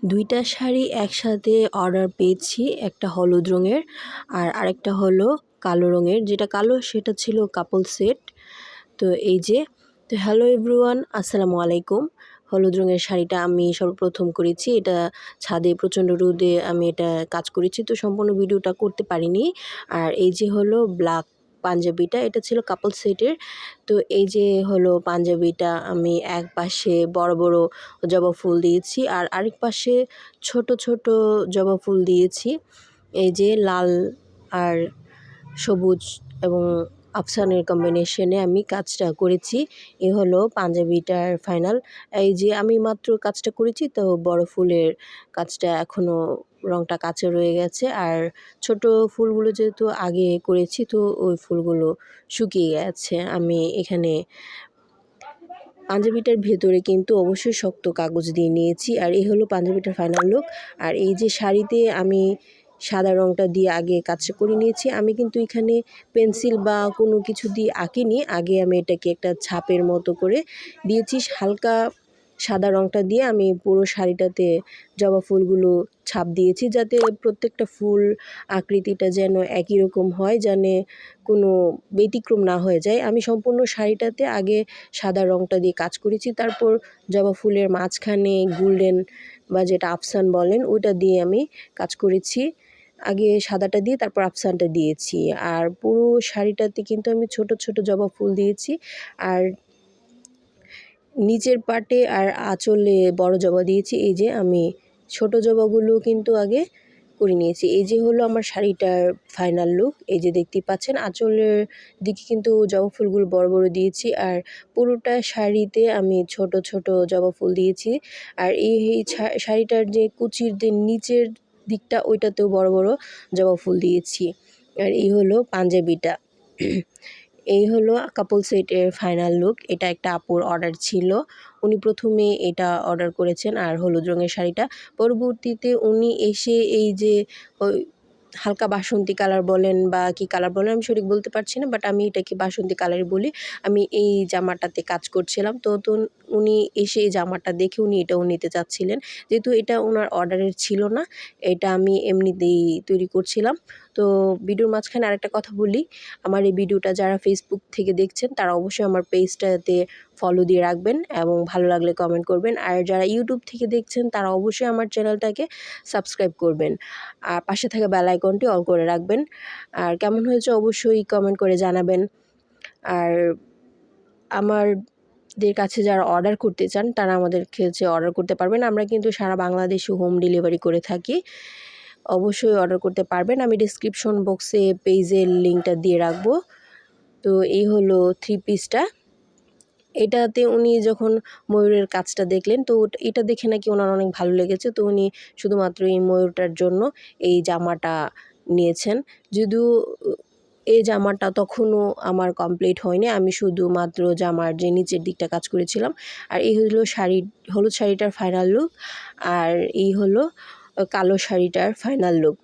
দুইটা শাড়ি একসাথে অর্ডার পেয়েছি, একটা হলুদ রঙের আর আরেকটা হলো কালো রঙের। যেটা কালো সেটা ছিল কাপল সেট। তো এই যে হ্যালো এভরিওয়ান, আসসালামু আলাইকুম। হলুদ রঙের শাড়িটা আমি সর্বপ্রথম করেছি। এটা ছাদে প্রচণ্ড রোদে আমি এটা কাজ করেছি, তো সম্পূর্ণ ভিডিওটা করতে পারিনি। আর এই যে হলো ব্ল্যাক পাঞ্জাবিটা, এটা ছিল কাপল সেটের। তো এই যে হলো পাঞ্জাবিটা আমি এক পাশে বড় বড় জবা ফুল দিয়েছি আর আরেক পাশে ছোট ছোট জবা ফুল দিয়েছি। এই যে লাল আর সবুজ এবং আফসানের কম্বিনেশনে আমি কাজটা করেছি। এ হলো পাঞ্জাবিটার ফাইনাল। এই যে আমি মাত্র কাজটা করেছি, তো বড় ফুলের কাজটা এখনও রংটা কাঁচা রয়ে গেছে। আর ছোট ফুলগুলো যেহেতু আগে করেছি, তো ওই ফুলগুলো শুকিয়ে গেছে। আমি এখানে পাঞ্জাবিটার ভেতরে কিন্তু অবশ্যই শক্ত কাগজ দিয়ে নিয়েছি। আর এই হলো পাঞ্জাবিটার ফাইনাল লুক। আর এই যে শাড়িতে আমি সাদা রঙটা দিয়ে আগে কাজটা করে নিয়েছি। আমি কিন্তু এখানে পেন্সিল বা কোনো কিছু দিয়ে আঁকিনি, আগে আমি এটাকে একটা ছাপের মতো করে দিয়েছি। হালকা সাদা রঙটা দিয়ে আমি পুরো শাড়িটাতে জবা ফুলগুলো ছাপ দিয়েছি, যাতে প্রত্যেকটা ফুল আকৃতিটা যেন একই রকম হয়, যেন কোনো ব্যতিক্রম না হয়ে যায়। আমি সম্পূর্ণ শাড়িটাতে আগে সাদা রঙটা দিয়ে কাজ করেছি, তারপর জবা ফুলের মাঝখানে গোল্ডেন বা যেটা আফসান বলেন ওইটা দিয়ে আমি কাজ করেছি। আগে সাদাটা দিয়ে তারপর আফসানটা দিয়েছি। আর পুরো শাড়িটাতে কিন্তু আমি ছোট ছোট জবা ফুল দিয়েছি। আর নিচের পাটে আর আঁচলে বড় জবা দিয়েছি। এই যে আমি ছোট জবাগুলো কিন্তু আগে করে নিয়েছি। এই যে হলো আমার শাড়িটার ফাইনাল লুক। এই যে দেখতেই পাচ্ছেন আঁচলের দিকে কিন্তু জবা ফুলগুলো বড় বড় দিয়েছি, আর পুরোটা শাড়িতে আমি ছোট ছোট জবা ফুল দিয়েছি। আর এই শাড়িটার যে কুচির যে নিচের দিকটা ওইটাতেও বড় বড় জবা ফুল দিয়েছি। আর এই হলো পাঞ্জাবিটা। এই হলো কাপল সেটের ফাইনাল লুক। এটা একটা আপুর অর্ডার ছিল। উনি প্রথমে এটা অর্ডার করেছেন আর হলুদ রঙের শাড়িটা। পরবর্তীতে উনি এসে এই যে ওই হালকা বাসন্তী কালার বলেন বা কী কালার বলেন আমি সঠিক বলতে পারছি না, বাট আমি এটাকে বাসন্তী কালারই বলি। আমি এই জামাটাতে কাজ করছিলাম। তো উনি এসে এই জামাটা দেখে উনি এটাও নিতে চাচ্ছিলেন। যেহেতু এটা ওনার অর্ডারের ছিল না, এটা আমি এমনিতেই তৈরি করছিলাম। তো ভিডিওর মাঝখানে আরেকটা কথা বলি, আমার এই ভিডিওটা যারা ফেসবুক থেকে দেখছেন তারা অবশ্যই আমার পেজটাতে ফলো দিয়ে রাখবেন এবং ভালো লাগলে কমেন্ট করবেন। আর যারা ইউটিউব থেকে দেখছেন তারা অবশ্যই আমার চ্যানেলটাকে সাবস্ক্রাইব করবেন আর পাশে থাকা বেল আইকনটি অল করে রাখবেন। আর কেমন হয়েছে অবশ্যই কমেন্ট করে জানাবেন। আর আমাদের কাছে যারা অর্ডার করতে চান তারা আমাদের কাছে অর্ডার করতে পারবেন। আমরা কিন্তু সারা বাংলাদেশে হোম ডেলিভারি করে থাকি। অবশ্যই অর্ডার করতে পারবেন। আমি ডেসক্রিপশন বক্সে পেজের লিঙ্কটা দিয়ে রাখবো। তো এই হলো থ্রি পিসটা। এটাতে উনি যখন ময়ূরের কাজটা দেখলেন, তো এটা দেখে নাকি ওনার অনেক ভালো লেগেছে। তো উনি শুধুমাত্র এই ময়ূরটার জন্য এই জামাটা নিয়েছেন। যদিও এই জামাটা তখনও আমার কমপ্লিট হয়নি, আমি শুধুমাত্র জামার যে নিচের দিকটা কাজ করেছিলাম। আর এই হলো হলুদ শাড়িটার ফাইনাল লুক। আর এই হলো কালো শাড়িটার ফাইনাল লুক।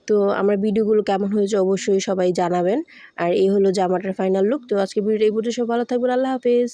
তো আমার ভিডিওগুলো কেমন হয়েছে অবশ্যই সবাই জানাবেন। আর এই হলো জামাটার ফাইনাল লুক। তো আজকে ভিডিওটা এই পর্যন্ত, সব ভালো থাকবেন। আল্লাহ হাফেজ।